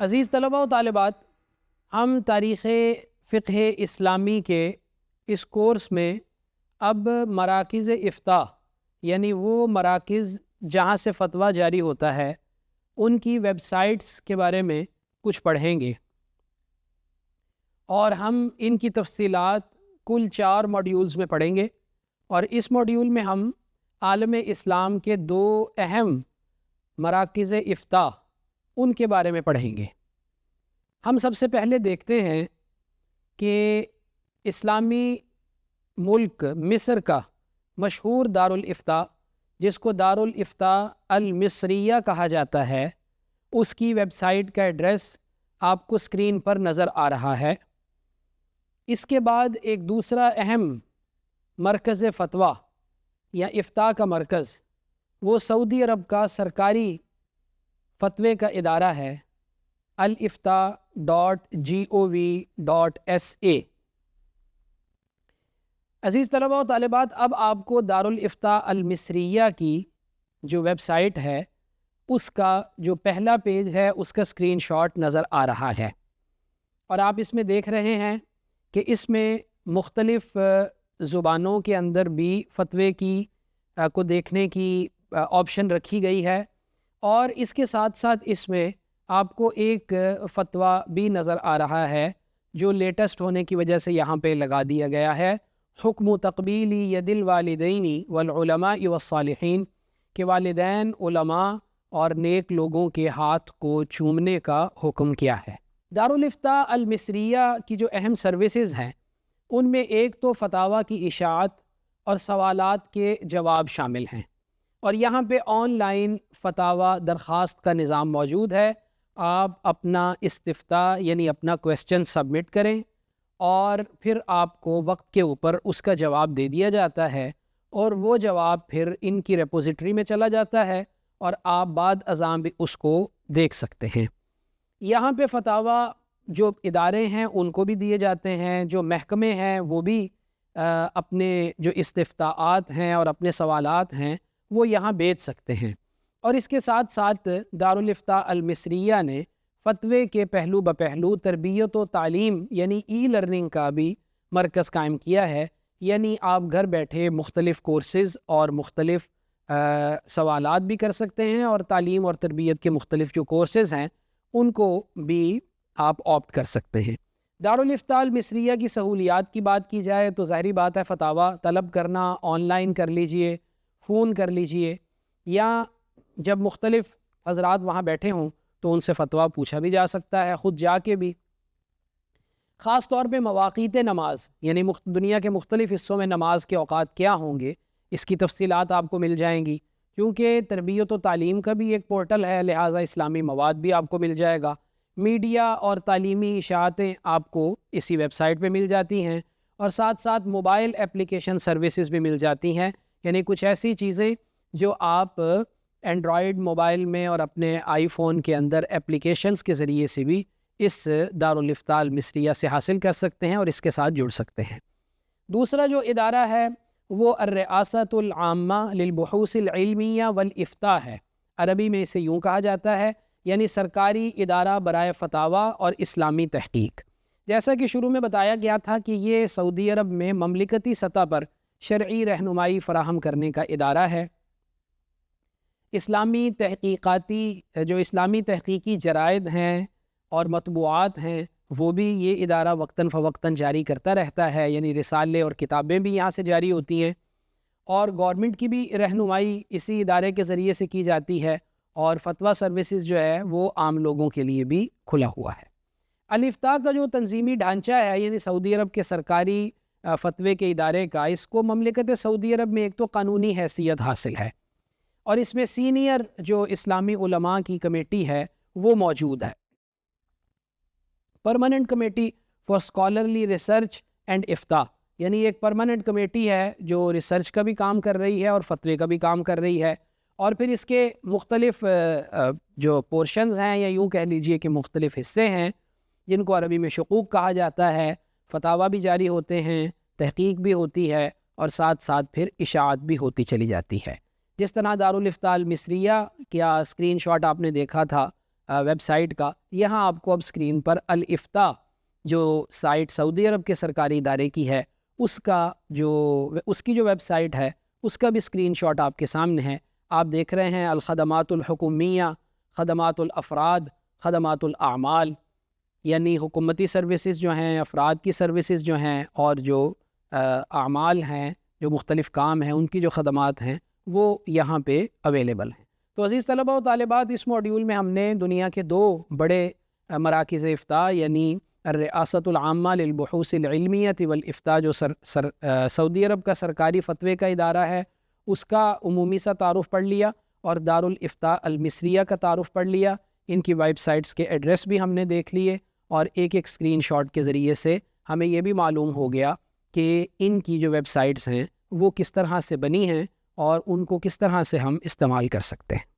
عزیز طلباء و طالبات، ہم تاریخ فقہ اسلامی کے اس کورس میں اب مراکز افتاء یعنی وہ مراکز جہاں سے فتویٰ جاری ہوتا ہے ان کی ویب سائٹس کے بارے میں کچھ پڑھیں گے، اور ہم ان کی تفصیلات کل 4 ماڈیولز میں پڑھیں گے، اور اس ماڈیول میں ہم عالم اسلام کے 2 اہم مراکز افتاء ان کے بارے میں پڑھیں گے۔ ہم سب سے پہلے دیکھتے ہیں کہ اسلامی ملک مصر کا مشہور دارالافتاء، جس کو دارالافتاء المصریہ کہا جاتا ہے، اس کی ویب سائٹ کا ایڈریس آپ کو اسکرین پر نظر آ رہا ہے۔ اس کے بعد ایک دوسرا اہم مرکز فتویٰ یا افتاء کا مرکز، وہ سعودی عرب کا سرکاری فتوے کا ادارہ ہے، alifta.gov.sa۔ عزیز طلباء و طالبات، اب آپ کو دارالافتاء المصریہ کی جو ویب سائٹ ہے اس کا جو پہلا پیج ہے اس کا اسکرین شاٹ نظر آ رہا ہے، اور آپ اس میں دیکھ رہے ہیں کہ اس میں مختلف زبانوں کے اندر بھی فتوے کی کو دیکھنے کی آپشن رکھی گئی ہے، اور اس کے ساتھ ساتھ اس میں آپ کو ایک فتویٰ بھی نظر آ رہا ہے جو لیٹسٹ ہونے کی وجہ سے یہاں پہ لگا دیا گیا ہے، حکم تقبیلی ید الوالدین والعلماء والصالحین، کہ والدین، علماء اور نیک لوگوں کے ہاتھ کو چومنے کا حکم کیا ہے۔ دارالافتاء المصریہ کی جو اہم سروسز ہیں ان میں ایک تو فتاویٰ کی اشاعت اور سوالات کے جواب شامل ہیں، اور یہاں پہ آن لائن فتاویٰ درخواست کا نظام موجود ہے۔ آپ اپنا استفتاء یعنی اپنا کویسچن سبمٹ کریں، اور پھر آپ کو وقت کے اوپر اس کا جواب دے دیا جاتا ہے، اور وہ جواب پھر ان کی ریپوزیٹری میں چلا جاتا ہے، اور آپ بعد ازاں بھی اس کو دیکھ سکتے ہیں۔ یہاں پہ فتاویٰ جو ادارے ہیں ان کو بھی دیے جاتے ہیں، جو محکمے ہیں وہ بھی اپنے جو استفتاءات ہیں اور اپنے سوالات ہیں وہ یہاں بیچ سکتے ہیں۔ اور اس کے ساتھ ساتھ دارالافتاء المصریہ نے فتوے کے پہلو بپہلو تربیت و تعلیم یعنی ای لرننگ کا بھی مرکز قائم کیا ہے، یعنی آپ گھر بیٹھے مختلف کورسز اور مختلف سوالات بھی کر سکتے ہیں، اور تعلیم اور تربیت کے مختلف جو کورسز ہیں ان کو بھی آپ آپٹ کر سکتے ہیں۔ دارالافتاء المصریہ کی سہولیات کی بات کی جائے تو ظاہری بات ہے فتاویٰ طلب کرنا آن لائن کر لیجئے، فون کر لیجئے، یا جب مختلف حضرات وہاں بیٹھے ہوں تو ان سے فتویٰ پوچھا بھی جا سکتا ہے، خود جا کے بھی۔ خاص طور پہ مواقیت نماز یعنی دنیا کے مختلف حصوں میں نماز کے اوقات کیا ہوں گے، اس کی تفصیلات آپ کو مل جائیں گی، کیونکہ تربیت و تعلیم کا بھی ایک پورٹل ہے، لہٰذا اسلامی مواد بھی آپ کو مل جائے گا۔ میڈیا اور تعلیمی اشاعتیں آپ کو اسی ویب سائٹ پہ مل جاتی ہیں، اور ساتھ ساتھ موبائل اپلیکیشن سروسز بھی مل جاتی ہیں، یعنی کچھ ایسی چیزیں جو آپ اینڈرائیڈ موبائل میں اور اپنے آئی فون کے اندر اپلیکیشنز کے ذریعے سے بھی اس دارالافتاء المصریہ سے حاصل کر سکتے ہیں اور اس کے ساتھ جڑ سکتے ہیں۔ دوسرا جو ادارہ ہے وہ الرئاسۃ العامہ للبحوث العلمیہ والافتاء ہے، عربی میں اسے یوں کہا جاتا ہے، یعنی سرکاری ادارہ برائے فتاویٰ اور اسلامی تحقیق۔ جیسا کہ شروع میں بتایا گیا تھا کہ یہ سعودی عرب میں مملکتی سطح پر شرعی رہنمائی فراہم کرنے کا ادارہ ہے۔ اسلامی تحقیقی جرائد ہیں اور مطبوعات ہیں وہ بھی یہ ادارہ وقتاً فوقتاً جاری کرتا رہتا ہے، یعنی رسالے اور کتابیں بھی یہاں سے جاری ہوتی ہیں، اور گورنمنٹ کی بھی رہنمائی اسی ادارے کے ذریعے سے کی جاتی ہے، اور فتویٰ سروسز جو ہے وہ عام لوگوں کے لیے بھی کھلا ہوا ہے۔ الافتاء کا جو تنظیمی ڈھانچہ ہے یعنی سعودی عرب کے سرکاری فتوے کے ادارے کا، اس کو مملکت سعودی عرب میں ایک تو قانونی حیثیت حاصل ہے، اور اس میں سینئر جو اسلامی علماء کی کمیٹی ہے وہ موجود ہے، permanent committee for scholarly research and افتاء، یعنی ایک پرماننٹ کمیٹی ہے جو ریسرچ کا بھی کام کر رہی ہے اور فتوے کا بھی کام کر رہی ہے، اور پھر اس کے مختلف جو پورشنز ہیں یا یوں کہہ لیجئے کہ مختلف حصے ہیں جن کو عربی میں شقوق کہا جاتا ہے، فتاویٰ بھی جاری ہوتے ہیں، تحقیق بھی ہوتی ہے، اور ساتھ ساتھ پھر اشاعت بھی ہوتی چلی جاتی ہے۔ جس طرح دارالافتاء المصریہ کیا اسکرین شاٹ آپ نے دیکھا تھا، ویب سائٹ کا، یہاں آپ کو اب اسکرین پر الافتاء جو سائٹ سعودی عرب کے سرکاری ادارے کی ہے اس کی جو ویب سائٹ ہے اس کا بھی اسکرین شاٹ آپ کے سامنے ہے۔ آپ دیکھ رہے ہیں الخدمات الحکومیہ، خدمات الافراد، خدمات الاعمال، یعنی حکومتی سروسز جو ہیں، افراد کی سروسز جو ہیں، اور جو اعمال ہیں، جو مختلف کام ہیں ان کی جو خدمات ہیں وہ یہاں پہ اویلیبل ہیں۔ تو عزیز طلبہ و طالبات، اس موڈیول میں ہم نے دنیا کے 2 بڑے مراکز افتاء یعنی الریاست العامہ للبحوث العلمیہ والافتاء جو سعودی عرب کا سرکاری فتوے کا ادارہ ہے اس کا عمومی سا تعارف پڑھ لیا، اور دارالافتاء المصریہ کا تعارف پڑھ لیا۔ ان کی ویب سائٹس کے ایڈریس بھی ہم نے دیکھ لیے، اور ایک اسکرین شاٹ کے ذریعے سے ہمیں یہ بھی معلوم ہو گیا کہ ان کی جو ویب سائٹس ہیں وہ کس طرح سے بنی ہیں اور ان کو کس طرح سے ہم استعمال کر سکتے ہیں۔